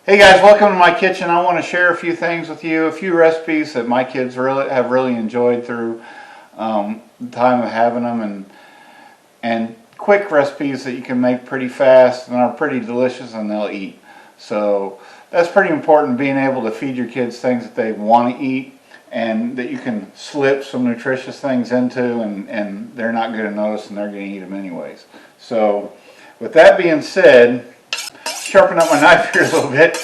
Hey guys, welcome to my kitchen. I want to share a few things with you, a few recipes that my kids really enjoyed through the time of having them, and quick recipes that you can make pretty fast and are pretty delicious and they'll eat. So that's pretty important, being able to feed your kids things that they want to eat and that you can slip some nutritious things into, and they're not going to notice and they're going to eat them anyways. So with that being said, sharpen up my knife here a little bit.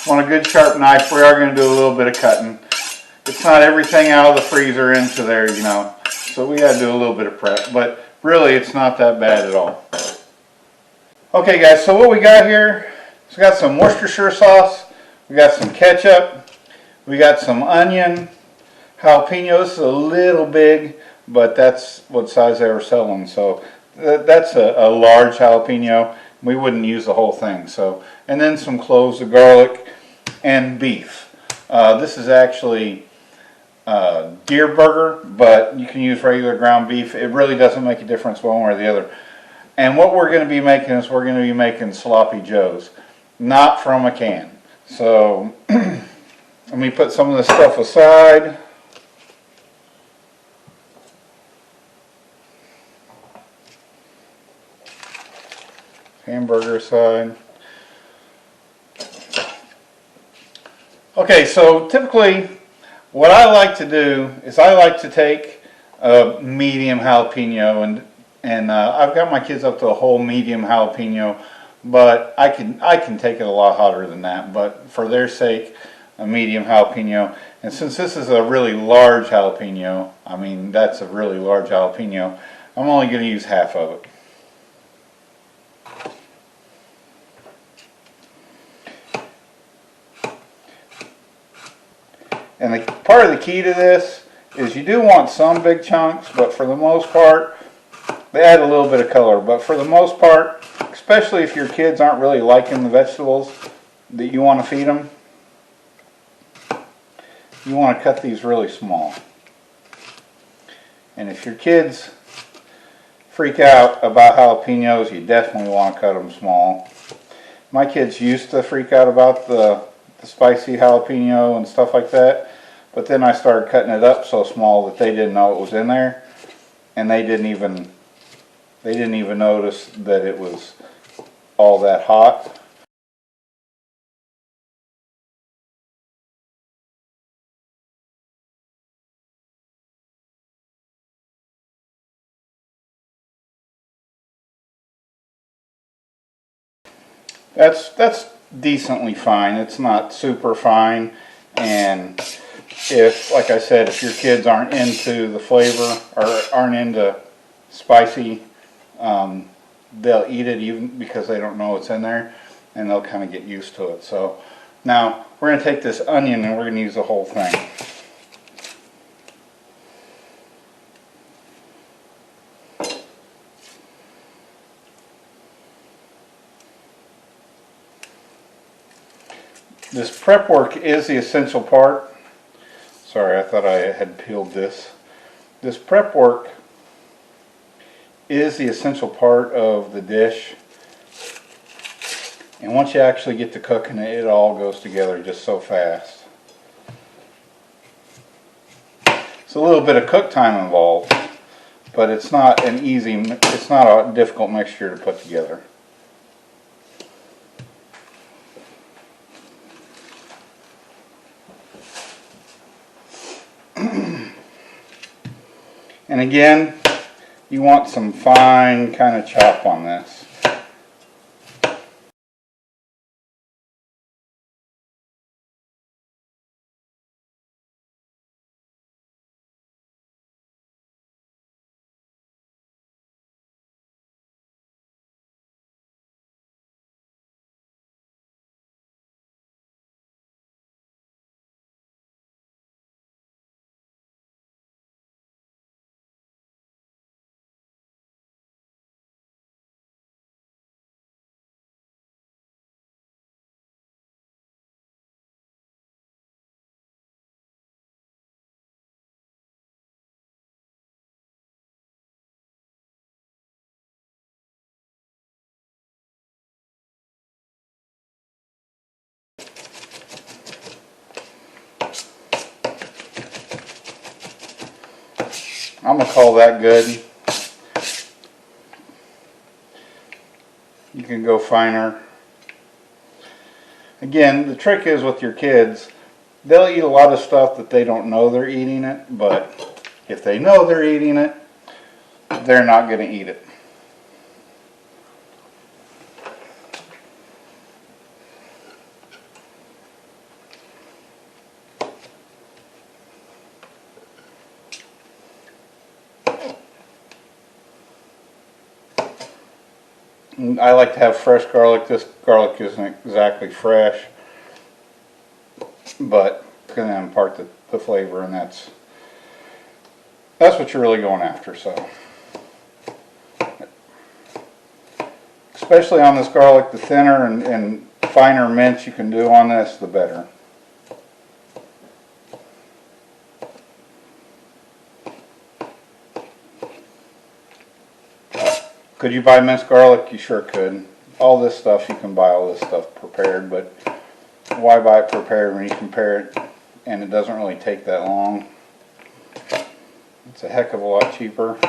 Want a good sharp knife. We are going to do a little bit of cutting. It's not everything out of the freezer into there, you know, so we got to do a little bit of prep, but really it's not that bad at all. Okay guys, so what we got here is we got some Worcestershire sauce, we got some ketchup, we got some onion, jalapeno. This is a little big, but that's what size they were selling, so that's a large jalapeno. We wouldn't use the whole thing. So, and then some cloves of garlic and beef. This is actually deer burger, but you can use regular ground beef. It really doesn't make a difference one way or the other. And what we're going to be making is we're going to be making sloppy joes, not from a can. So let me put some of this stuff aside. Hamburger side. Okay, so typically what I like to do is I like to take a medium jalapeno, and I've got my kids up to a whole medium jalapeno, but I can take it a lot hotter than that, but for their sake, a medium jalapeno. And since this is a really large jalapeno, I mean that's a really large jalapeno, I'm only going to use half of it. And part of the key to this is you do want some big chunks, but for the most part, they add a little bit of color. But for the most part, especially if your kids aren't really liking the vegetables that you want to feed them, you want to cut these really small. And if your kids freak out about jalapenos, you definitely want to cut them small. My kids used to freak out about the spicy jalapeno and stuff like that, but then I started cutting it up so small that they didn't know it was in there, and they didn't even notice that it was all that hot. That's decently fine. It's not super fine, and if, like I said, if your kids aren't into the flavor or aren't into spicy, they'll eat it even because they don't know what's in there, and they'll kind of get used to it. So now we're going to take this onion and we're going to use the whole thing. This prep work is the essential part. Sorry, I thought I had peeled this. This prep work is the essential part of the dish. And once you actually get to cooking it, it all goes together just so fast. It's a little bit of cook time involved, but it's not a difficult mixture to put together. And again, you want some fine kind of chop on this. I'm going to call that good. You can go finer. Again, the trick is with your kids, they'll eat a lot of stuff that they don't know they're eating it, but if they know they're eating it, they're not going to eat it. I like to have fresh garlic. This garlic isn't exactly fresh, but it's going to impart the flavor, and that's what you're really going after. So, especially on this garlic, the thinner and finer mince you can do on this, the better. Could you buy minced garlic? You sure could. All this stuff, you can buy all this stuff prepared, but why buy it prepared when you can prepare it and it doesn't really take that long? It's a heck of a lot cheaper.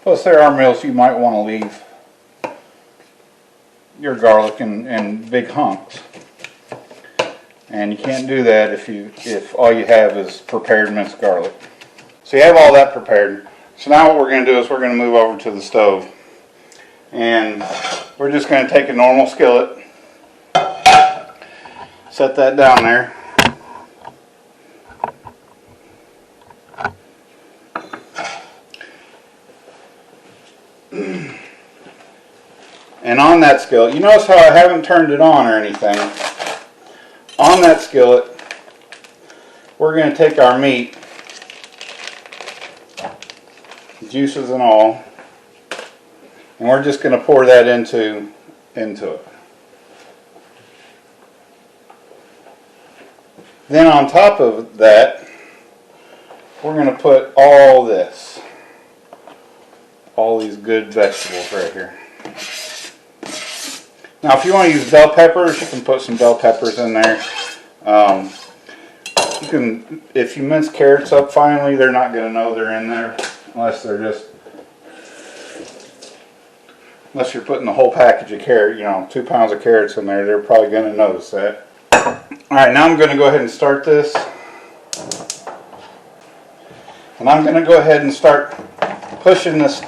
Plus, there are meals you might want to leave your garlic in big hunks. And you can't do that if all you have is prepared minced garlic. So you have all that prepared. So now what we're going to do is we're going to move over to the stove. And we're just going to take a normal skillet, set that down there. And on that skillet, you notice how I haven't turned it on or anything. On that skillet, we're going to take our meat, juices and all, and we're just going to pour that into it. Then on top of that, we're going to put all this, all these good vegetables right here. Now, if you want to use bell peppers, you can put some bell peppers in there. You can, if you mince carrots up finely, they're not going to know they're in there unless you're putting the whole package of carrot, 2 pounds of carrots in there. They're probably going to notice that. All right, now I'm going to go ahead and start this, and I'm going to go ahead and start pushing this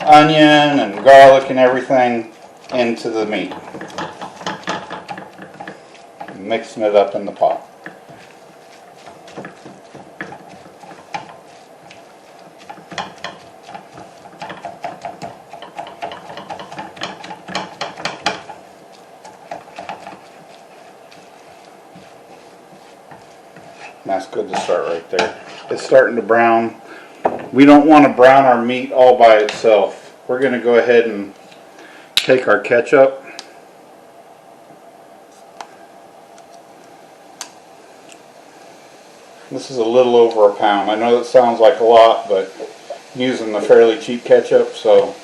onion and garlic and everything into the meat, mixing it up in the pot. That's good to start right there. It's starting to brown. We don't want to brown our meat all by itself. We're going to go ahead and take our ketchup. This is a little over a pound. I know that sounds like a lot, but I'm using the fairly cheap ketchup, so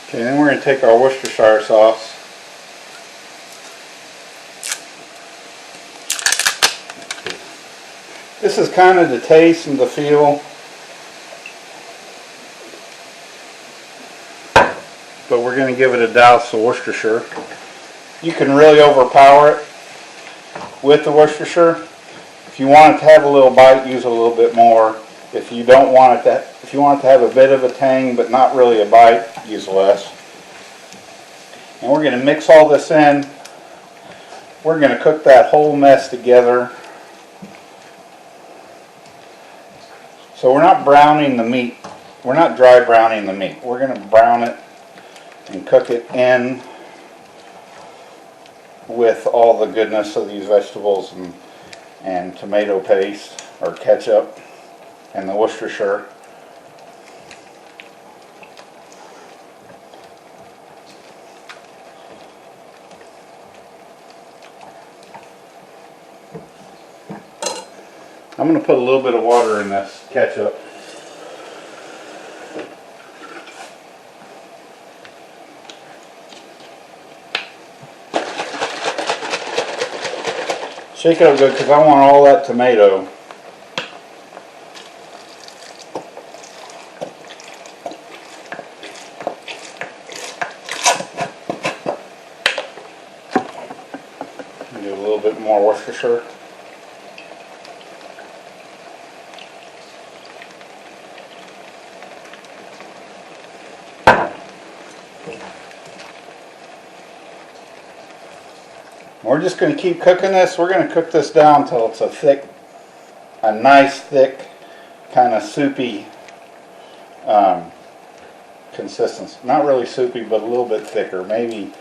okay, then we're going to take our Worcestershire sauce. This is kind of the taste and the feel, but we're going to give it a douse of Worcestershire. You can really overpower it with the Worcestershire. If you want it to have a little bite, use a little bit more. If you don't want it to, if you want it to have a bit of a tang but not really a bite, use less. And we're going to mix all this in. We're going to cook that whole mess together. So we're not browning the meat. We're not dry browning the meat. We're going to brown it and cook it in with all the goodness of these vegetables and tomato paste or ketchup and the Worcestershire. I'm going to put a little bit of water in this ketchup. Shake it up good because I want all that tomato. Do a little bit more Worcestershire. We're just going to keep cooking this. We're going to cook this down until it's a nice thick, kind of soupy consistency. Not really soupy, but a little bit thicker. Maybe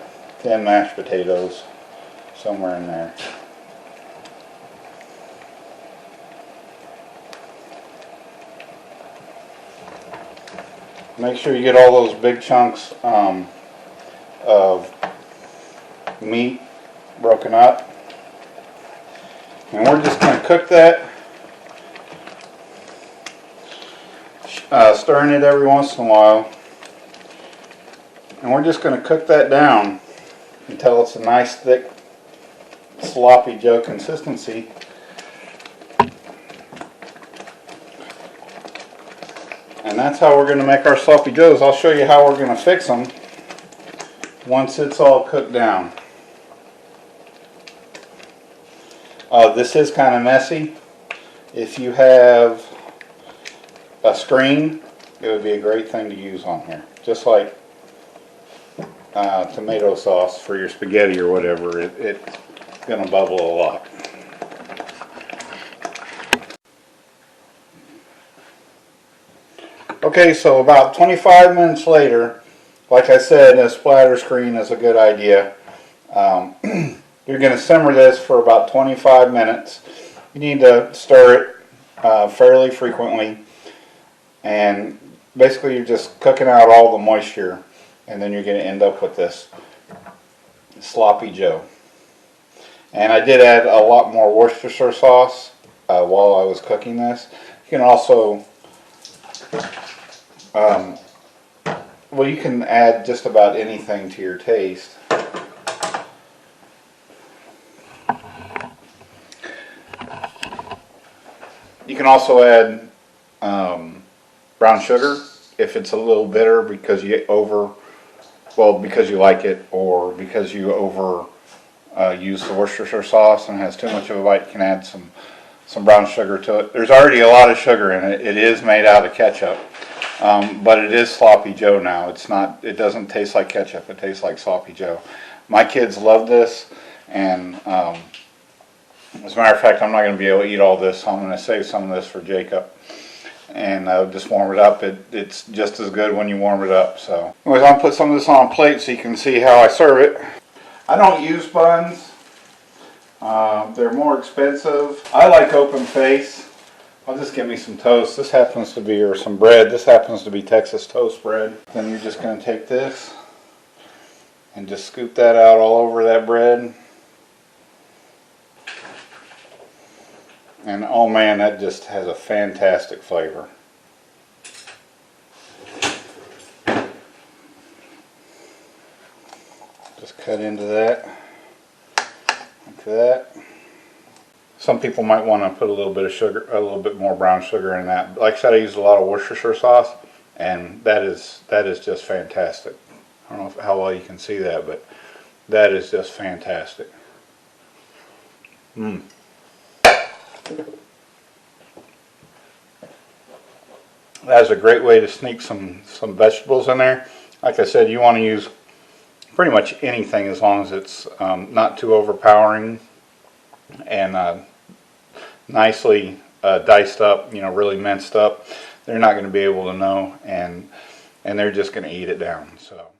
thin mashed potatoes, somewhere in there. Make sure you get all those big chunks of meat broken up, and we're just going to cook that, stirring it every once in a while, and we're just going to cook that down until it's a nice thick sloppy Joe consistency. And that's how we're going to make our sloppy joes. I'll show you how we're going to fix them once it's all cooked down. This is kind of messy. If you have a screen, it would be a great thing to use on here. Just like tomato sauce for your spaghetti or whatever, it's going to bubble a lot. Okay, so about 25 minutes later, like I said, a splatter screen is a good idea. You're going to simmer this for about 25 minutes. You need to stir it fairly frequently, and basically you're just cooking out all the moisture, and then you're going to end up with this sloppy Joe. And I did add a lot more Worcestershire sauce while I was cooking this. You can also well, you can add just about anything to your taste. You can also add brown sugar if it's a little bitter because you because you like it, or because you use the Worcestershire sauce and it has too much of a bite. You can add some brown sugar to it. There's already a lot of sugar in it. It is made out of ketchup, but it is sloppy Joe now. It's not. It doesn't taste like ketchup. It tastes like sloppy Joe. My kids love this, and as a matter of fact, I'm not going to be able to eat all this, so I'm going to save some of this for Jacob and just warm it up. It's just as good when you warm it up. So, anyways, I'll put some of this on a plate so you can see how I serve it. I don't use buns. They're more expensive. I like open face. I'll just get me some toast. This happens to be, or some bread. This happens to be Texas toast bread. Then you're just going to take this and just scoop that out all over that bread. And oh man, that just has a fantastic flavor. Just cut into that, like that. Some people might want to put a little bit of sugar, a little bit more brown sugar in that. Like I said, I use a lot of Worcestershire sauce, and that is just fantastic. I don't know how well you can see that, but that is just fantastic. That's a great way to sneak some vegetables in there. Like I said, you want to use pretty much anything as long as it's not too overpowering and nicely diced up, really minced up. They're not going to be able to know, and they're just going to eat it down. So.